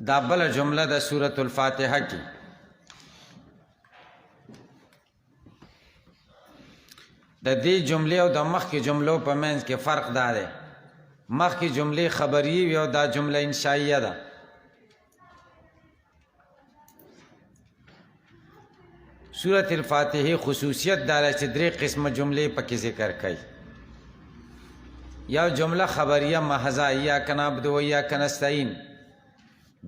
دا بل جمله د سورۃ الفاتحه کی د دې جملې او د مخکې جملو په منځ کې فرق دا دی مخکې جملې خبری وي او دا جمله انشائیه ده سورۃ الفاتحه خصوصیت دا چې درې قسمه جملې پکې ذکر کړي یا جمله خبریه محضه ایاک نعبد و ایاک نستعین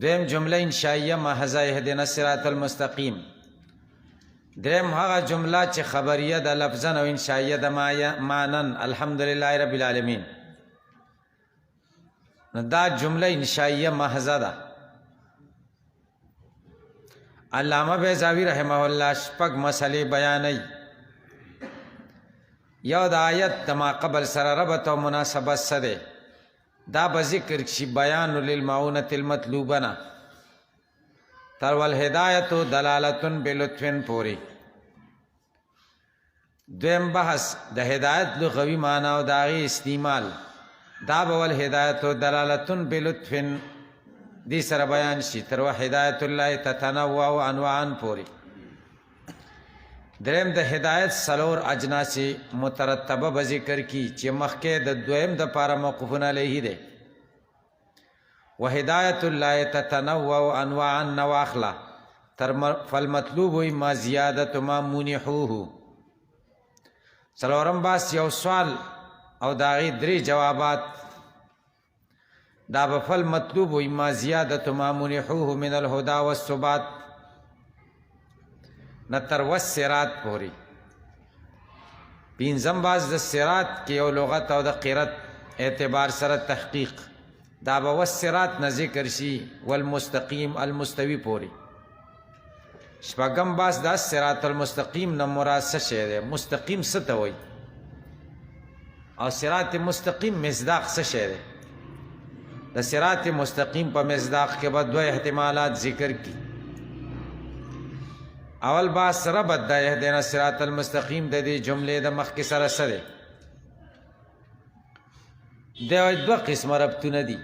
دویم جمله انشائیه محضه اهدنا الصراط المستقیم دریم هغه جمله چې خبریه د لفظا او انشائیه د معنن الحمدلله رب العالمین دا جمله انشائیه محضه ده علامه بیضاوی رحمه الله شپږ مسلې بیانوي یو د آیت د ما قبل سره ربط او مناسبت سره دا به ذکر شي بیان للمعونة المطلوبه تر والهدایت دلالت بلطف پوری دویم بحث د هدایت لغوی معنی او داغي استعمال دا به والهدایت دلالت بلطف دی سره بیان شي تر هدایت الله تتنوع انواعا پوری دریم د هدایت سلور اجناس مترتبه به ذکر کی چې مخکې د دویم د پاره موقوفن علیه ده وهدایت الله تتنوع انواعا نواخلا تر فالمطلوب ما زیادت ما منحوه سلورم باس یو سوال او داغي درې جوابات دا بفل مطلوب ما زیادت ما منحوه من الهدى والثبات نتر والصراط پوری پینځم باز د صراط کې یو لغت او د قرات اعتبار سره تحقیق دا به والصراط نه ذکر شي والمستقیم المستوی پوری شپږم باز د صراط المستقیم نه مراد څه شی دی مستقیم څه ته وایي او صراط مستقیم مصداق څه شی دی د صراط مستقیم په مصداق کې به دوه احتمالات ذکر کی اول باس ربط د اهدنا الصراط المستقیم د دې جملې د مخ کې سره سره د دوه قسمه ربطونه دي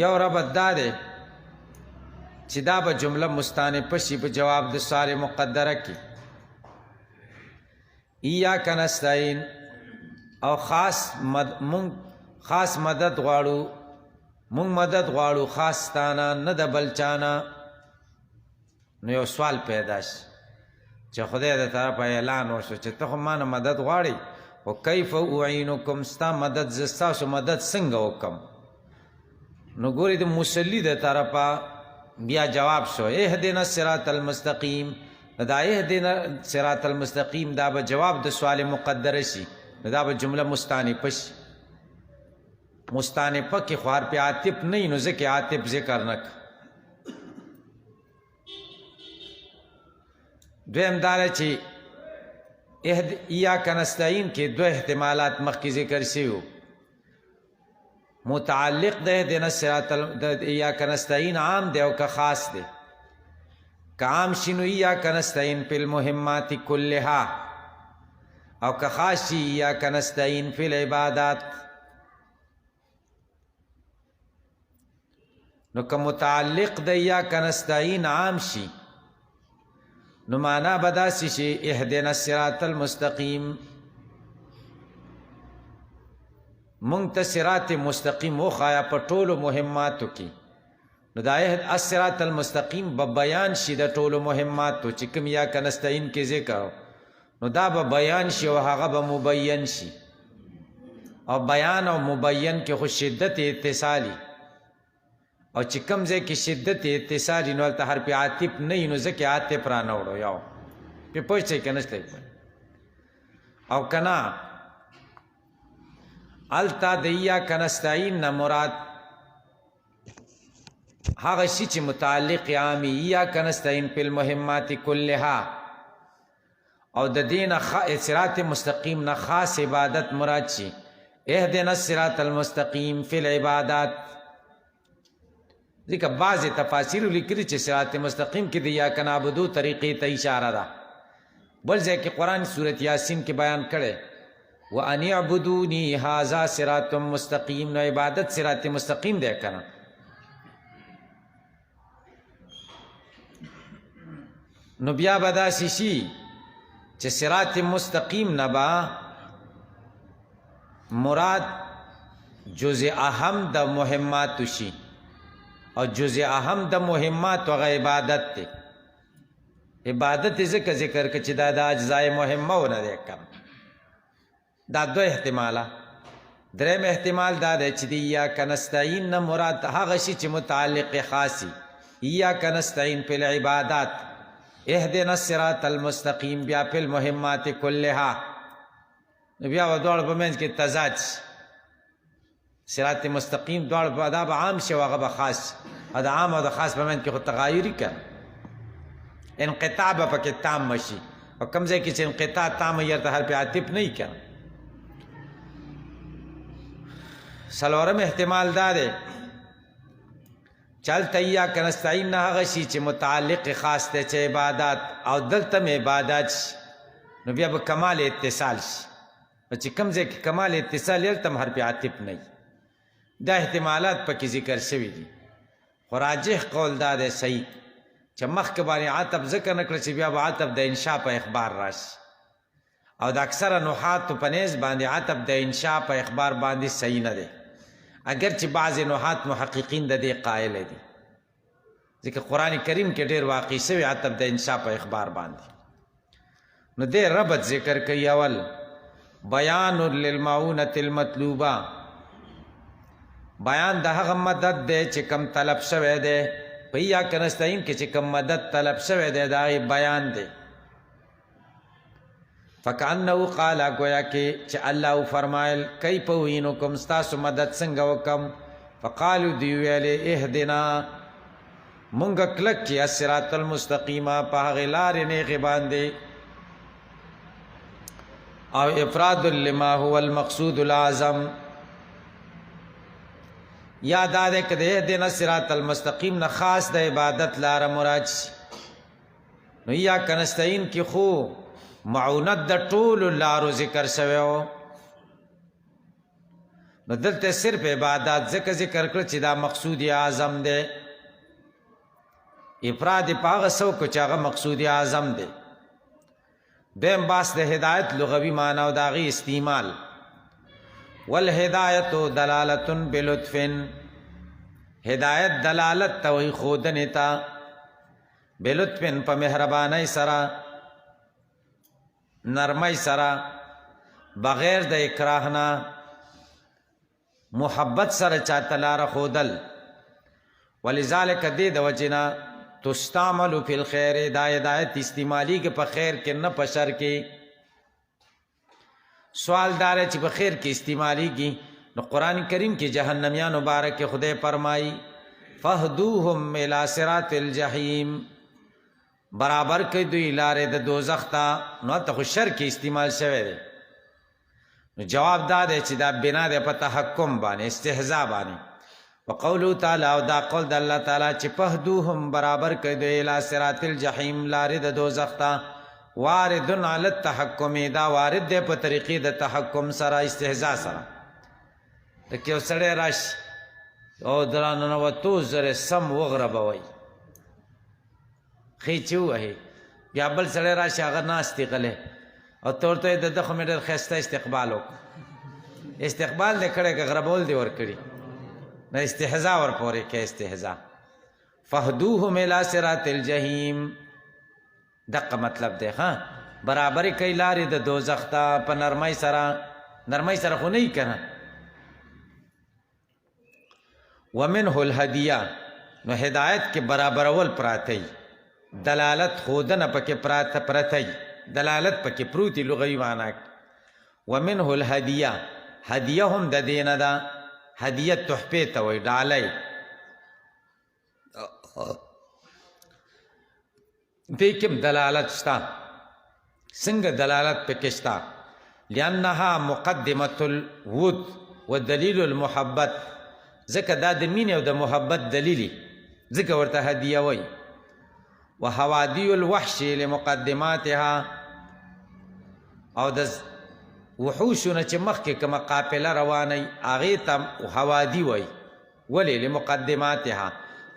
یو ربط دا دی چې دا به جمله مستانفه شي په جواب د سوال مقدره کې ایاک نستعین او خاص مدد غواړو مونږ مدد غواړو خاص تانا نه د بلچانا نو یو سوال پیدا شي چې خدای د طرفه اعلان وشو چې ته ما نه مدد غواړي او کیف اعینکم ستا مدد زستاسو مدد څنګه وکم نو ګوري د مصلی د طرفه بیا جواب شو اهدنا الصراط المستقیم دا اهدنا الصراط المستقیم دا به جواب د سوال مقدره شي دا به جمله مستانفه شي مستانفه کې خوار په عاطف نه نو ځکه عاطف ذکر نک دویم دار چې ایاک نستعین کې دوه احتمالات مخکې ذکر شوی متعلق ده د نصرات د ایاک نستعین عام دی او که خاص دی که عام شنو ایاک نستعین فی المهمات كلها او که خاص شي ایاک نستعین فی العبادات نو که متعلق د ایاک نستعین عام شي نو معنا بداسي شي اهدنا الصراط المستقیم مونږ ته صراط مستقیم وخایا په ټولو مهماتو کې نو دا الصراط المستقیم به بیان شي د ټولو مهماتو چې کوم ایاک نستعین کې ذکر نو دا به بیان شي او هغه به مبین شي او بیان او مبین کې خو شدت اتصالی او چې کوم ځای کې شدت اتصالی نو ته حرف عاطف نه نو ځکه عاطف را نه وړو یو په پوښتنه کې نشته او کنا التا د ایاک نستعین نه مراد هغه شی چې متعلق عامی ایاک نستعین په المهمات كلها او د دین صراط مستقیم نه خاص عبادت مراد شي اهدنا الصراط المستقیم فی العبادات ځکه بعض تفاسیر لیکلي چې صراط مستقیم کې د ایاک نعبدو طریقې ته اشاره ده بل ځای کې قرآن سورت یاسین کې بیان کړي وان اعبدونی هذا صراط مستقیم. نو عبادت صراط مستقیم دی کنه. نو بیا به داسې شي چې صراط مستقیم نه به مراد جزء اهم د مهماتو شي، او جزء اهم د مهماتو هغه عبادت دی. عبادت ځکه ذکر که چې دا د اجزای مهمه ونه دی کم. دا دو احتماله. دریم احتمال دا دی چې د ایاک نستعین نه مراد هغه شي چې متعلق خاصي. ایاک نستعین فی العبادات، اهدنا الصراط المستقیم بیا فی المهمات کلها. بیا و دوړ په منځ کې تضاد شي. صراط مستقیم دوړ دا به عام شي او هغه به خاص. دا عام او د خاص په منځ کې خو تغایري کړه، انقطاع به پکې تام مشي. او کوم ځای کې چې انقطاع تام وي هلته حرف عاطف نه وي کنه. څلورم احتمال دا دی چې هلته ایاک نستعین نه هغه شي چې متعلق خاص دی چې عبادات، او دلته م عبادات شي. نو بیا به کمال اتصال شي. چې کوم ځای کې کمال اتصال هلته هم حرف عاطف نه وي. دا احتمالات پکې ذکر شوي دي. خو راجح قول دا دی صحیح چې مخکې باندې عطف ذکر نه کړه چې بیا به عطف د انشاء په اخبار راشي. او د اکثره نحاتو په نیز باندې عطف د انشاء په اخبار باندې صحیح نه دی، اگر چې بعض نحات محققین د دې قائل دي، ځکه قرآن کریم کې ډېر واقع شوی عطف د انشاء په اخبار باندې. نو دې ربط ذکر کوي. اول بیان للمعونة المطلوبه، بیان د هغه مدد دی چې کم طلب شوی دی. په ایاک نستعین کې چې کم مدد طلب شوی دی دا بیان دی. فکأنه قال گویا کې چې الله فرمایل کیف اعینکم ستاسو مدد څنګه وکم. فقالو دی ویلې اهدنا مونږ کلک کې الصراط المستقیم په هغې لارې نیغې باندې. او افراد لما هو المقصود العظم، یا دا دې که د اهدنا الصراط المستقیم نه خاص د عبادت لاره مراد شي. نو ایاک نستعین کې خو معونت د ټولو لارو ذکر شوی و. نو دلته صرف عبادات ځکه ذکر کړ چې دا مقصود اعظم دی. افراد په هغه څوک چې هغه مقصود اعظم دی. دویم باس د هدایت لغوي معنا او د هغې استعمال. والهدایت دلالت بلطف، هدایت دلالت ته وایي ښودنې ته، بلطف په مهربانۍ سره، نرمۍ سره، بغیر د اکراه نه، محبت سره چاته لاره ښودل. ولذلک دې د وجې نه تستعمل فی الخیر، دا هدایت استعمالیږي په خیر کې نه په شر کې. سوال دار چې په خیر کې استعمالیږي. نو قرآن کریم کې جهنمیان مبارک خدای فرمایي فهدوهم الی صراط الجحیم، برابر کوي دوی لارې د دوزخ ته. نو هلته خو شر کې استعمال شوی دی. نو جواب دا دی چې دا بنا دی په تحکم باندې، استهزاء باندې. وقوله تعالی، او دا قول د الله تعالی چې فهدوهم برابر کوي دوی الی صراط الجحیم لارې د دوزخ ته. واردن علی التحکم، دا وارد دی په طریقې د تحکم سره، استهزاء سره. لکه یو سړی راشي او د راننوتو زره سم وغربوئ، خیچې ووهي، بیا بل سړی راشي هغه ناست دی غلی او ته ورته د ده خو مې ډېر ښایسته استقبال وکړو. استقبال دې کړی که غربول دې ورکړي؟ نه، استهزاء ورپورې کې استهزاء. فهدوهم الی صراط الجحیم، دقه مطلب دی. ها، برابرې کوي لارې د دوزخ ته په نرمۍ سره. نرمۍ سره خو نه وي که نه. ومنه الهدیه، نو هدایت کې برابرول پراته وي، دلالت ښودنه پکې پرته وي، دلالت پکې پروتي لغوي معنا کې. ومنه الهدیه، هدیه هم د دې نه ده. هدیه تحفې ته وایي، ډالۍ. دې کې هم دلالت شته. څنګه دلالت پکې شته؟ لأنها مقدمة الود ودلیل المحبت، ځکه دا د مینې او د محبت دلیل، ځکه ورته هدیه وایي. وحوادی الوحش لمقدماتها، او د وحوشونه چې مخکې کومه قافله روانوي هغې ته حوادي وایي. ولې؟ لمقدماتها،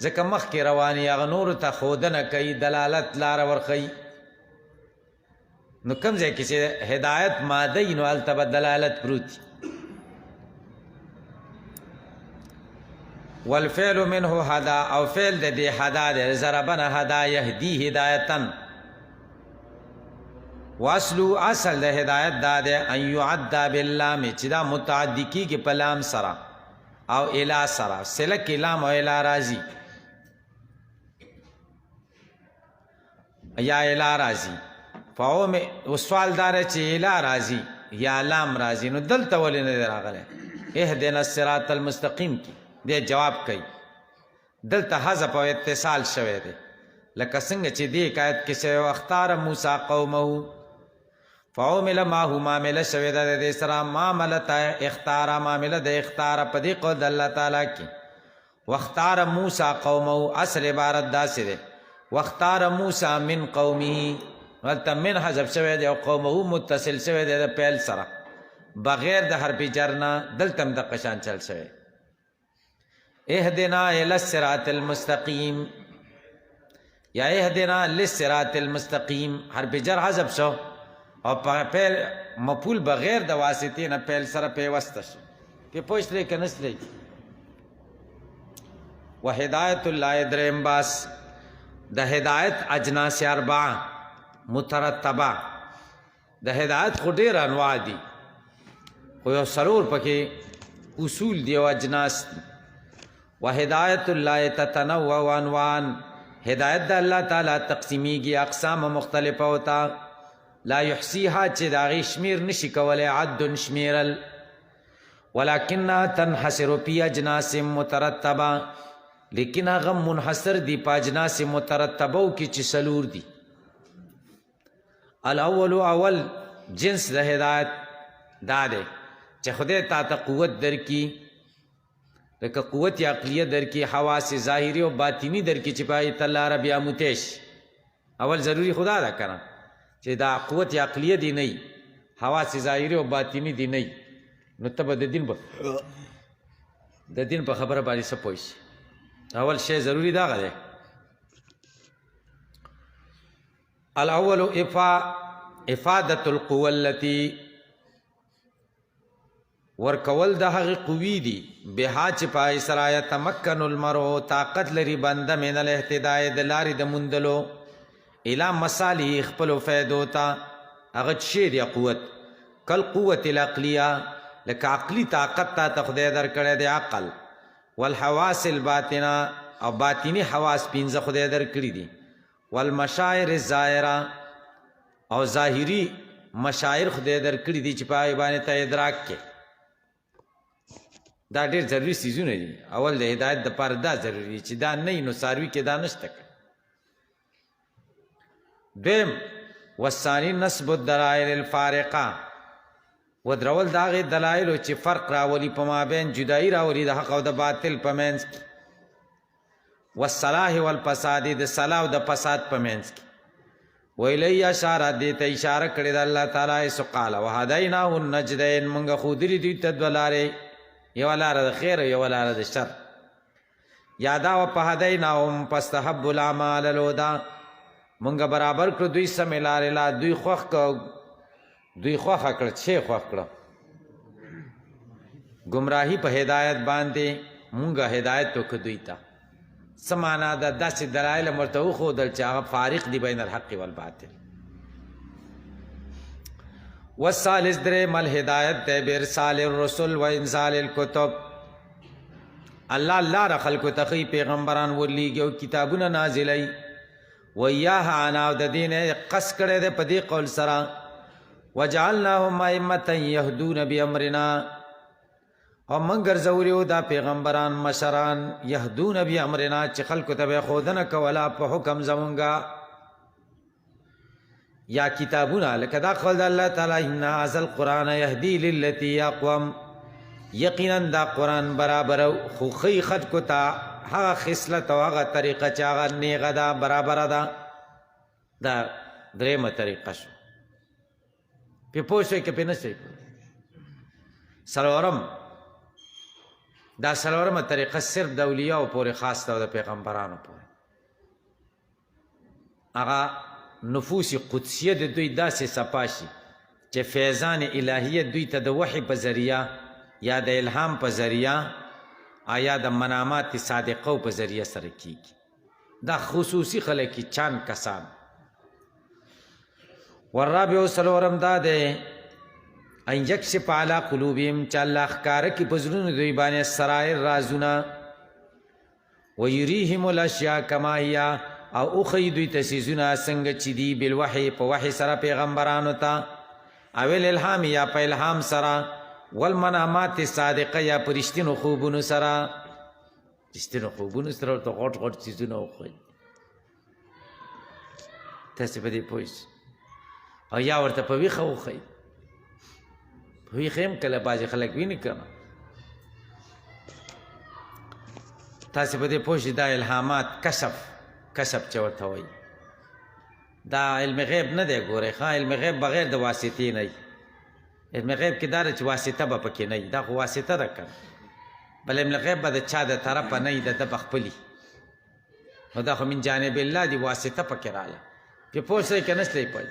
ځکه مخکې رواني هغه نورو ته ښودنه کوي، دلالت لاره ورښیي. نو کوم ځای کې چې هدایت ماده وي نو هلته به دلالت پروت وي. والفعل منه هدا، او فعل د دې هدا دی، ضربنه هدا یهدي هدایتن. واصلو، اصل د هدایت دا دی ان یعدا باللام، چې دا متعدی کیږي په لام سره او الی سره، صله کې لام او الی راځي یا الی راځي. فهم سوال دار چې الی راځي یا لام راځي، نو دلته ولې نه دی راغلی؟ اهدنا الصراط المستقیم کی دی جواب کوي. دلته حذف او اتصال شوی دی، لکه څنګه چې دې حکایت کې شوی واختار موسی قومه فعمل معه، معامله شوی ده د دې سره معامله اختار، معامله د اختار په دې قول د الله تعالی کې. واختار موسی قومه، اصل عبارت داسې دی واختار موسی من قومه، هلته من حذف شوی دی او قومه متصل شوی دی د پیل سره بغیر د حرف جر نه. دلته هم دقه شان چل شوی. اهدنا الى الصراط المستقیم یا اهدنا للصراط المستقیم، حرف جر حذف شو او پیل مفعول بغیر د واسطې نه پیل سره پیوسته شو. پې پوښتلی که نسلی؟ و هدایت الله دریم باس د هدایت اجناس اربعه مترتبه. د هدایت خو ډېر انواع دي، خو یو څلور پکې اصول دي او اجناس دي. و هدایت الله تتنوع عنوان، هدایت د الله تعالی تقسیمیږي اقسام مختلفه ہوتا. لا یحصیها، چې د هغې شمیر نشي کولی عد شمیرل. ولکنها تنحصر فی اجناس مترتبه، لیکن هغه منحصر دي په اجناس مترتبو کې چې څلور دي. الاول، اول جنس د هدایت دا دی چې خدای تا ته قوت درکي، لکه قوت عقلیه درکي، حواس ظاهري او باطنی درکي چې پای ته لاره بیا موتیش. اول ضروري خدا دا کنه چې دا قوت عقلیه دی نه، حواس ظاهري او باطنی دی نه، نو ته به د دین په خبره باندې څه پوه شي. اول شی ضروري دغه دی. الاول افادة القوة التي، ورکول د هغې قوي دي بها چې پای سره یتمکن المرء، طاقت لري بنده من الاهتداء، د لارې د موندلو الی مصالح خپلو فایدو ته. هغه شی دی قوت، کل قوت العقلیه، لکه عقلي طاقت تا ته خدای درکړی دی عقل. والحواس الباطنه، او باطنی حواس پنځه خدای درکړي دي. والمشاعر الظاهره، او ظاهري مشاعر خدای درکړي دي چې پای باندې ته ادراک کې. دا ډېر ضروري څیزونه دي. اول د هدایت دپاره دا ضروري چې دا نه وي نو څاروي کې دا نشته. دویم والثاني نسب الدلائل الفارقه، ودرول د هغې دلایلو چې فرق راولي په مابین، جدایي راولي د حق او د باطل په منځ کې. والصلاح والفساد، د صلاح او د فساد په منځ کې. ویلی اشاره، دې ته اشاره کړې ده الله تعالی سو قال وهدیناه النجدین، مونږ ښودلي دوی ته دوه لارې، یوه لاره د خیر او یوه لاره د شر. یا دا و په هدیناهم فاستحبوا الاعمال الهدی، مونږ برابر کړو دوی سمې لارې لا، دوی خوښ خوښه کړه. چې خوښ کړه ګمراهي په هدایت باندې، مونږ هدایت وکړو دوی ته. څه معنا ده؟ داسې دلایل هم ورته وښودل چې هغه فارق دي بین الحق والباطل. والثالث دریم الهدایت دی بارسال الرسل و انزال الکتب، الله لاره خلکو ته ښیي، پیغمبران ورلیږي او کتابونه نازلوي. ویاها انا، او د دې نه قصد کړی دی په دې قول سره وجعلناهم ائمة یهدون بامرنا، او موږ ګرځولي دا پیغمبران مشران یهدون بامرنا چې خلکو ته به ښودنه کوله په حکم زمونږه. یا کتابونه لکه دا قول د الله تعالی ان هذا القرآن یهدي للتي اقوم، یقینا دا قرآن برابر خو ښیي خلکو ته هغه خصلت او هغه طریقه چې هغه نیغه ده، برابره ده. دا درېیمه طریقه شو. پې پوه شوئ که پې نه شئ؟ څلورم دا څلورمه طریقه صرف د اولیاءو پورې خاص ده او د پیغمبرانو پورې. هغه نفوس قدسیه د دوی داسې صفا شي چې فیضان الهیه دوی ته د وحی په ذریعه یا د الهام په ذریعه یا د منامات صادقو په ذریعه سره کیږي. دا خصوصي خلک چاند کسان. والرابع څلورم دا دی ان یکشف علی قلوبهم چې الله ښکاره کړي په زړونو دوی باندې سرایر رازونه ویریهم الاشیاء کما هي او اخی دوی ته څیزونه څنګه چې دي بالوحی په وحی سره پیغمبرانو ته او الالهام یا په الهام سره والمنامات صادقه یا په رښتینو خوبونو سره. رښتینو خوبونو سره ورته غټ غټ څیزونه وښایي تاسې په دې پوه شئ او یا ورته په ویښه وښایي. په ویښه هم کله بعضې خلک ویني که نه تاسې په دې پوه شئ. دا الهامات کشف چې ورته وایي دا علم غیب نه دی. ګورئ ښه علم غیب بغیر د واسطې نه وي. علم غیب کې دا ده چې واسطه به پکې نه وي. دا خو واسطه ده که بل علم غیب به د چا د طرفه نه وي د ده به خپلي نو دا خو من جانب الله دی واسطه پکې راله. پې پوه شئ که نه شئ پوه.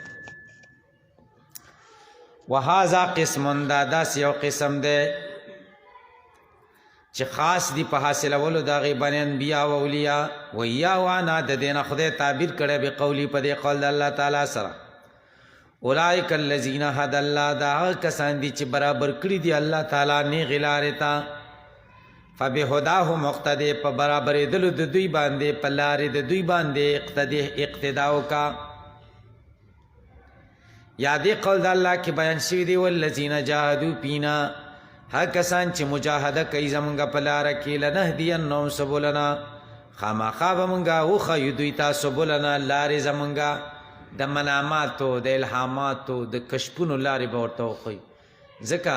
وهذا قسم دا داسې یو قسم دی چې خاص دی په حاصلولو د هغې باندې انبیا او اولیا ویا وانا د دې نه خدای تعبیر کړی بقولي په دې قول د الله تعالی سره اولئک الذین هدى الله دا هغه کسان دي چې برابر کړي دي الله تعالی نیغې لارې ته فبهداه مقتدی په برابرېدلو د دوی باندې په لارې د دوی باندې اقتدا وکړه. یا دې قول د الله کې بیان شوي دي والذین جاهدوا فینا هغه کسان چې مجاهده کوي زمونږ په لاره کې لنهدینهم سبلنا خامخا به مونږ وښیو دوی ته سبلنا لارې زمونږ د مناماتو د الهاماتو د کشفونو لارې به ورته وښیو. ځکه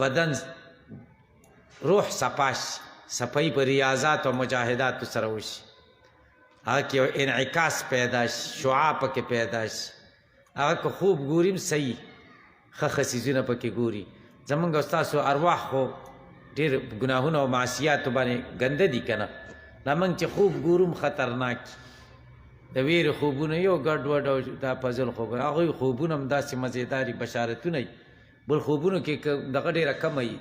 بدن روح صفا شي صفایي په ریاضات او مجاهداتو سره وشي هغه کې یو انعکاس پیدا شي شعاع پکې پیدا شي. هغه که خوب ګوریم صحیح ښه ښه څیزونه پکې ګوري. زمونږ او ستاسو ارواح خو ډېر ګناهونه او معصیاتو باندې ګنده دي که نه. دا موږ چې خوب ګورو خطرناک د ویرې خوبونه یو ګډوډ او دا فضل خوبونه هغوی خوبونه هم داسې مزېداري بشارتونه وي. بل خوبونو کې دغه ډېره کمه وي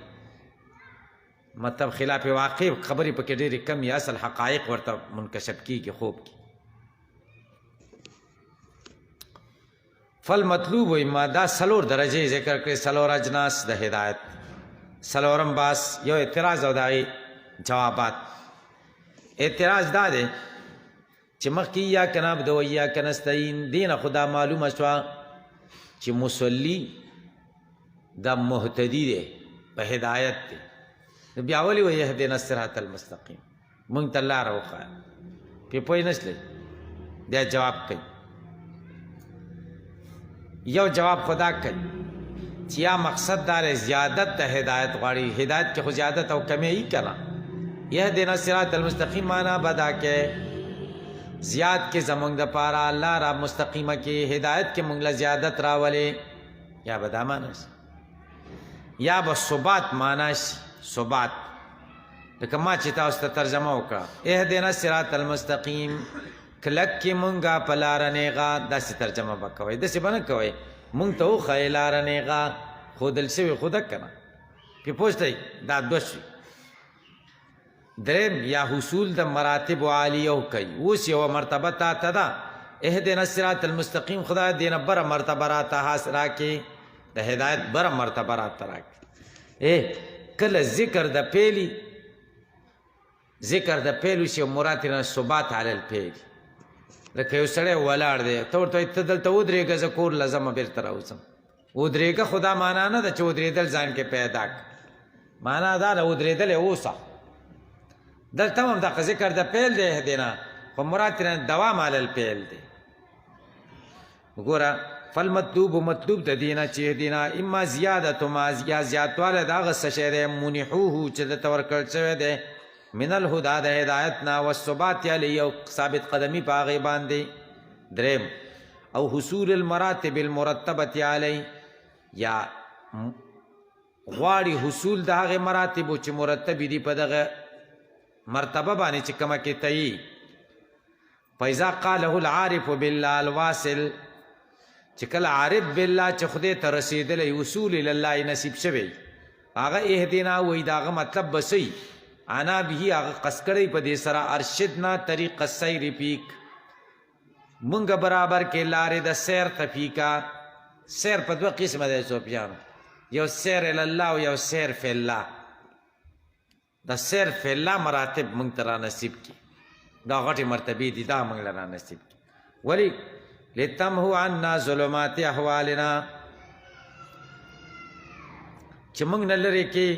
مطلب خلاف واقع خبرې پکې ډېرې کم وي. اصل حقایق ورته منکشف کېږي خوب کې. فالمطلوب اما دا څلور درجې ذکر کړې څلور اجناس د هدایت. څلورم باس یو اعتراض او د هغې جوابات. اعتراض دا دی چې مخکې ایاک نعبد و ایاک نستعین دې نه خو دا معلومه شوه چې مصلي دا مهتدي دی په هدایت دی. بیا ولې وایي اهدنا الصراط المستقیم مونږ ته لاره وښایه. پې پوه نه شئ. بیا جواب کوي. یو جواب خدا کوي چې یا مقصد دار زیادت د هدایت غواړي. هدایت کې خو زیادت او کمی یې که نه. یهدنا الصراط المستقیم معنا بدا کې زیاد کې زمونږ دپاره الله را مستقیمه کې هدایت کې مونږ له زیادت راولې یا به دا معنا شي یا به ثبات معنا شي. ثبات لکه ما چې تاسو ته ترجمه وکړه اهدنا الصراط المستقیم کلک کې مونږه په لاره نیغه داسې ترجمه به کوئ. داسې به نه کوئ مونږ ته وښایې لاره نیغه ښودل شوې خو ده که نه. پې پوه شئ. دا دوه شوي. دریم یا حصول د مراتب عالیو کوي. اوس یوه مرتبه تا ته ده اهدنا الصراط المستقیم خدای دې نه بره مرتبه راته راکړې د هدایت بره مرتبه راته راکړې. کله ذکر د پیلي ذکر د پیل وشي مراد نه ثبات علی الفعل. لکه یو سړی ولاړ دی ته ورته وایي ته دلته ودرېږه زه کور له ځمه بېرته راوځم. ودرېږه خو دا معنا نه ده چې ودرېدل ځان کې پیدا کړه. معنا دا ده ودرېدلی اوسه. دلته هم دغه ذکر د پیل دی اهدنا خو مراد نه دوام علی الفعل دی. وګوره فالمطلوب مطلوب د دې نه چې اهدنا اما زیادت ما یا زیاتوالی د هغه څه شی دی منحوه چې درته ورکړل شوی دی من الهدى د هدایت نه والثبات علیه او ثابت قدمی په هغې باندې. دریم او حصول المراتب المرتبة علیه یا غواړي حصول د هغې مراتبو چې مرتبې دي په دغه مرتبه باندې چې کومه کې تیي فاذا قاله العارف بالله الواصل چې کله عارف بالله چې خدای ته رسېدلی وصول الله نصیب شوی هغه اهدنا وایي د هغه مطلب بسی انا به هغه قص کړی په دې سره ارشدنا طریق السیر فیک مونږ برابر کې لارې د سیر تفیکا سیر په دوه قسمه دی صوفیانو یو سیر الله او یو سیر فی الله د سیر فی الله مراتب مونږ ته را نصیب کی دا غټې مرتبې دي دا مونږ له را نصیب کی ولی لتمحو عنا ظلمات احوالنا چې مونږ نه لرې کې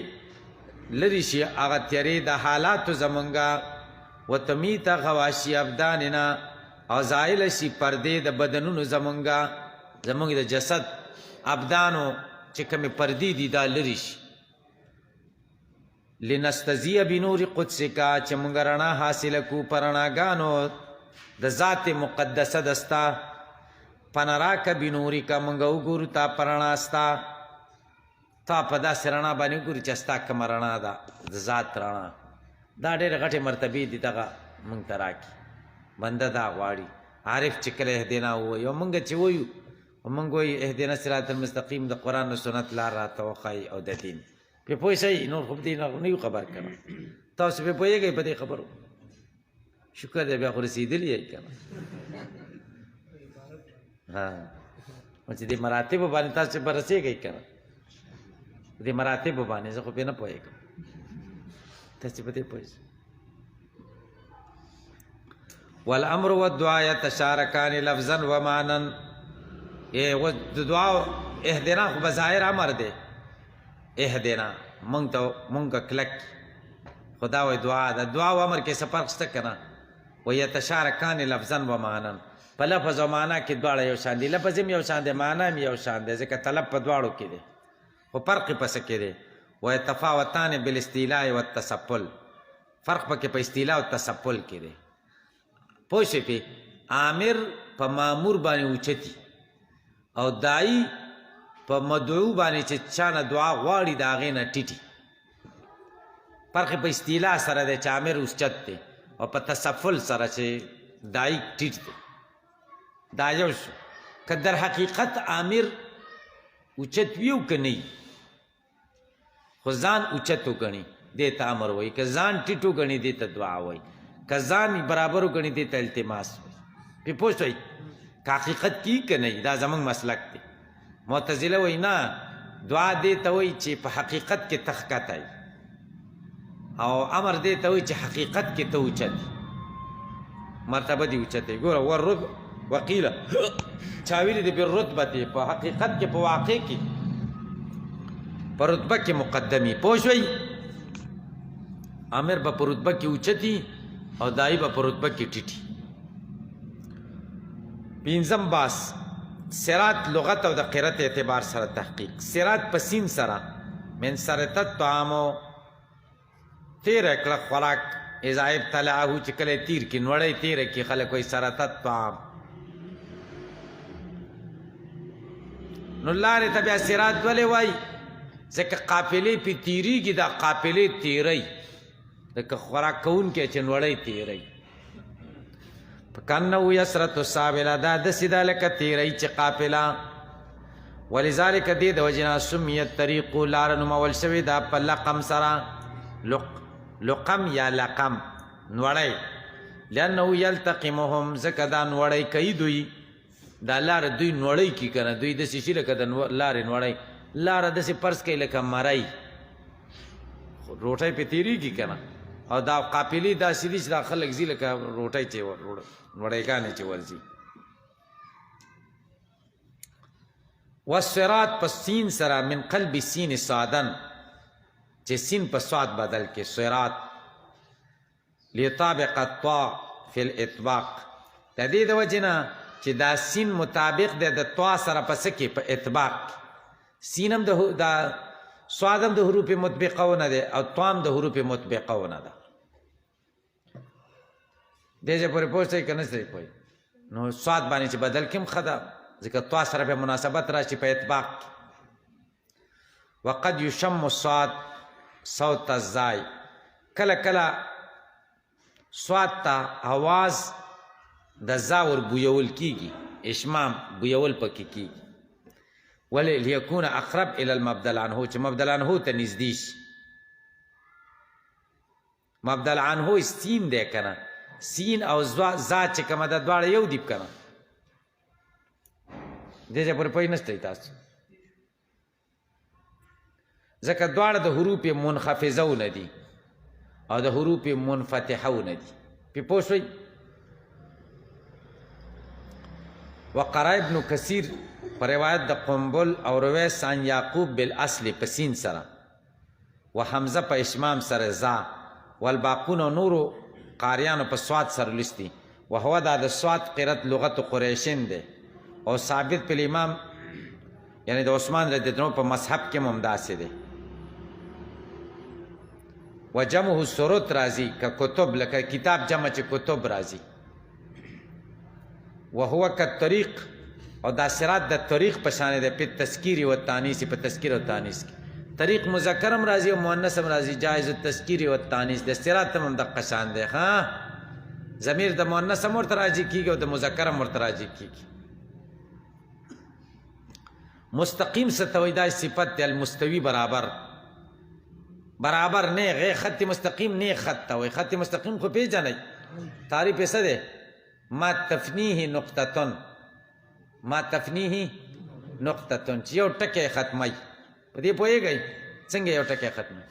لرې شي هغه تیارې د حالاتو زمونږه وتمیت غواشي ابداننا او زایل شي پردې د بدنونو زمونږه زمونږ د جسد ابدانو چې کومې پردې دي دا لرې شي لنستزیه بنور قدسک چې مونږ رڼا حاصله کو په رڼاګانو د ذات مقدسه دستا پنراک بنورک مونږ وګورو تا په رڼا ستا تا په داسې رڼا باندې وګورو چې ستا کومه رڼا ده د ذات رڼا دا ډېرې غټې مرتبې دي دغه مونږ ته راکړي بنده دا غواړي عارف چې کله اهدنا ووایي او مونږ چې وایو مونږ وایو اهدنا صراط المستقیم د قرآن و سنت لار راته وښایي او د دین پې پوه شئ نور خو دې نه یو خبر که نه تاسو پې پوهېږئ په دې خبرو شکر دی بیا خو رسېدلي یئ که نه چې دې مراتبو باندې تاسو به رسېږئ که نه دې مراتبو باندې زه خو پې نه پوهېږم تاسو په دې پوه شئ والامر والدعا يتشاركان لفظا ومعنا د دعا اهدنا خو بظاهر امر دی اهدنا مونږ کلک خدا وی دعا د دعا او امر کې څه فرق شته که نه ويتشاركان لفظا ومعنا په لفظ او معنا کې دواړه یو شان دي لفظ هم یو شان دی معنا هم یو شان دی ځکه طلب په دواړو کې دی خو فرق یې پسې کې دی ويتفاوتان بالاستیلاء والتسپل فرق پکې په استیلاء او تسپل کې دی پوه شئ پې عامر په مامور باندې اوچتي او داعی په مدعو باندې چې چا نه دعا غواړي د هغې نه ټیټي فرق په استیلا سره دی چې عامر اوچت دی او په تسفل سره چې داعی ټیټ دی دا یو شو که در حقیقت عامر اوچت وي او که نه خو ځان اوچت وګڼي دې ته امر وایي که ځان ټیټ وګڼي دې ته دعا وایي که ځان برابر وګڼي دې ته التماس وایي پې پوه شئ که حقیقت کی که نه دا زمونږ مسلک دی معتزله وایي نه دعا دې ته وایي چې په حقیقت کې ته ښکته او امر دې ته وایي چې حقیقت کې ته اوچت مرتبه دې اوچت ګوره والرتبه وقیله چا ویلي دی بالرتبه په حقیقت کې په واقع کې په رتبه کې مقدمي پوه شوئ امر به په رتبه کې اوچتي او داعی به په رتبه کې ټیټي پنځم باس صراط لغت او د قرت اعتبار سره تحقیق صراط په سین سره من سرطت طعامو تیر کړه خوراک اذا ابتلعه چې کله تیر کې نوړی تیر کې خلک وایي سرطت طعام نو لارې ته بیا صراط ولې وایي ځکه قافلې پې تیریږي دا قافلې تیری لکه خوراک کوونکی چې نوړی تیری فکانه یسرت السابله دا داسې ده لکه تیری چې قافله ولذلک دې د وجې نه سمیت طریقو لاره نومول شوې ده په لقم سره لقم یا لقم نوړی لانه یلتقمهم ځکه دا نوړی کوي دوی دا لاره دوی نوړی کي که نه دوی داسې شي لکه د لارې نوړی لاره داسې فرض کوي لکه مرۍ روټۍ پې تېرېږي که نه او دا قافلې داسې دي چې دا خلک ځي لکه روټۍ چې نوړیګانې چې ورځي والصراط په سین سره من قلب سین سادن چې سین په سواد بدل کې صراط لیطابق الطاء فی الاطباق د دې د وجې نه چې دا سین مطابق دی د طا سره په څه کې په اطباق سین هم د سواد هم د حروف مطبقهونه دی او طا هم د حروف مطبقهونه ده دې ځای پورې پوه شئ که نه شئ پوه نو سواد باندې چې بدل کې هم ښه ده ځکه طا سره به مناسبت راشي په اطباق وقد یشم الصاد صوت الزای، کله کله صاد ته आवाज د زاور بویول کیږي، اشمام بویول پکې کیږي. ولې لیکون اقرب الى المبدل عنه، چې مبدل عنه ته نږدې شي. مبدل عنه سین دی کنه، سین او زا چې کومه د دواړه یو دی کنه، دې ځای پورې پوه نشئ تاسو، ځکه دواړه د حروف منخفضونه دي او د حروف منفتحونه دي. پې پوه شوئ؟ وقرأ ابن کثیر په روایت د قنبل او رویس عن یعقوب بالاصل په سین سره، و حمزه په اشمام سره زا، والباقون و نورو قاریانو په سواد سره لستی. وهو دا د سواد قرت لغت قریشین دی او ثابت په امام یعنی د عثمان رضی الله عنه په مذهب کې ممداسې دی. و جمعه سرود راځي که کتب، لکه کتاب جمع چې کتب راځي. وهو کالطریق، او دا صراط د طریق په شان دی په تذکیر و تانیث، په تذکیر او تانیث کې طریق مذکر هم راځي او مؤنث هم راځي، جایز التذکیر و التانیث. د صراط هم دقه شان دی، ها ضمیر د مؤنث هم ورته راځي کیږي او د مذکر هم ورته راځي کیږي. مستقیم ستوي دا صفت دی، المستوی برابر، برابر نه غیر خط مستقیم نه خط ته وي. خط مستقیم خو پیژنئ تعریف یې څه دی؟ ما تفنیه نقطتن، ما تفنیه نقطتن، چې یو ټکی ختمی. په دې پوهېږئ څنګه یو ټکی ختمی؟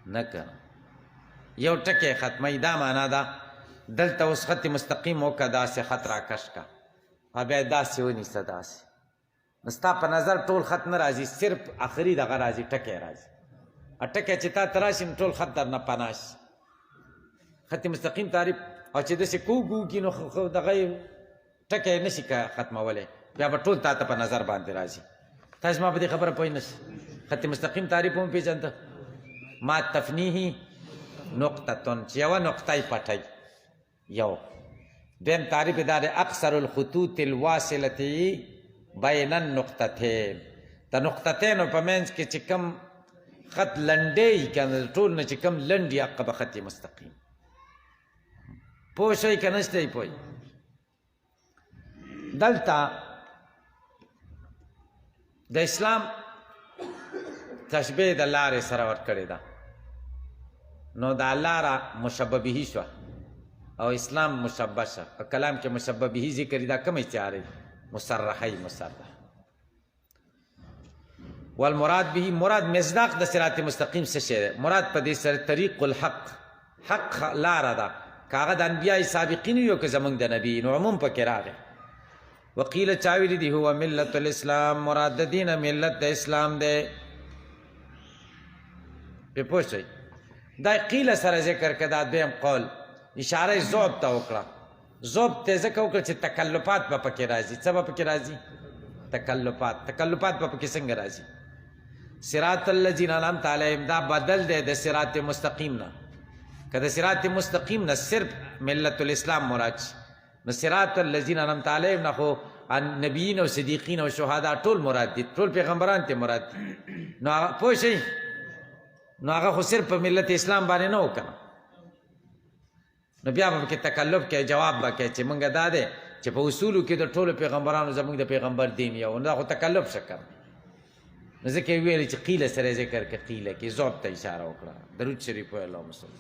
نه که یو ټکی ختمی، دا معنا ده دلته اوس خط مستقیم وکړه، داسې خط راکش کا او بیا داسې ونیسه، داسې نو ستا په نظر ټول خط نه راځي، صرف آخري دغه راځي، ټکی راځي. ټکی چې تا ته راشي نو ټول خط در نه پناه شي. خط مستقیم تعریف. او چې داسې کوږ کي نو دغه ټکی نشي ختمولی، بیا به ټول تا ته په نظر باندې راځي. تاسو ما په دې خبره پوه نشئ. خط مستقیم تعریف هم پېژنده، ما تفنیه نقطتن، چې یوه نقطه یې پټوي یو. دویم تعریف یې دا دی اکثر الخطوط الواصلة بین النقطتین، د نقطتینو په منځ کې چې کوم خط لنډی کنه ټول نه چې کوم لنډ یې هغه به خط مستقیم. پوه شئ که نه شئ پوه؟ دلته د اسلام تشبیه د لارې سره ورکړې ده، نو دا لاره مشبه به شوه او اسلام مشبه شه. په کلام کې مشبه به ذکر دا کومې چارې؟ مصرحی مصرح. والمراد به، مراد مصداق د صراط مستقیم څه شی دی؟ مراد په دې سره طریق الحق، حق لاره ده. که هغه د انبیای سابقین یو که زمونږ د نبی نو عموم پکې راغی. وقیل چاویلی دی هو ملت الاسلام، مراد د دینه ملت د اسلام دی. پې پوه شئ؟ دا قیل سره ذکر که دا دویم قول اشاره ذوب ته وکړه. ذوب ته ځکه وکړه چې تکلفات به پکې راځي. څه به پکې راځي؟ تکلفات. تکلفات به پکې څنګه راځي؟ صراط الذین انعمت علیهم دا بدل دی د صراط مستقیم نه. که د صراط مستقیم نه صرف ملت الاسلام مراد شي نو صراط الذین انعمت علیهم نه خو نبیین او صدیقین او شهدا ټول مراد دي، ټول پیغمبران ته مراد دي. نو هغه پوه شئ، نو هغه خو صرف په ملت اسلام باندې نه وکنه، نو بیا به کې تکلف کې جواب به کې چې مونږ دا دی چې په اصولو کې د ټولو پیغمبرانو زمونږ د پیغمبر دین یو، نو دا خو تکلف شه کړ. نو ځکه یې ویلې چې قیله سره ذکر کې قیله کې ذوب ته اشاره وکړه. درود شریف وایه اللهم صل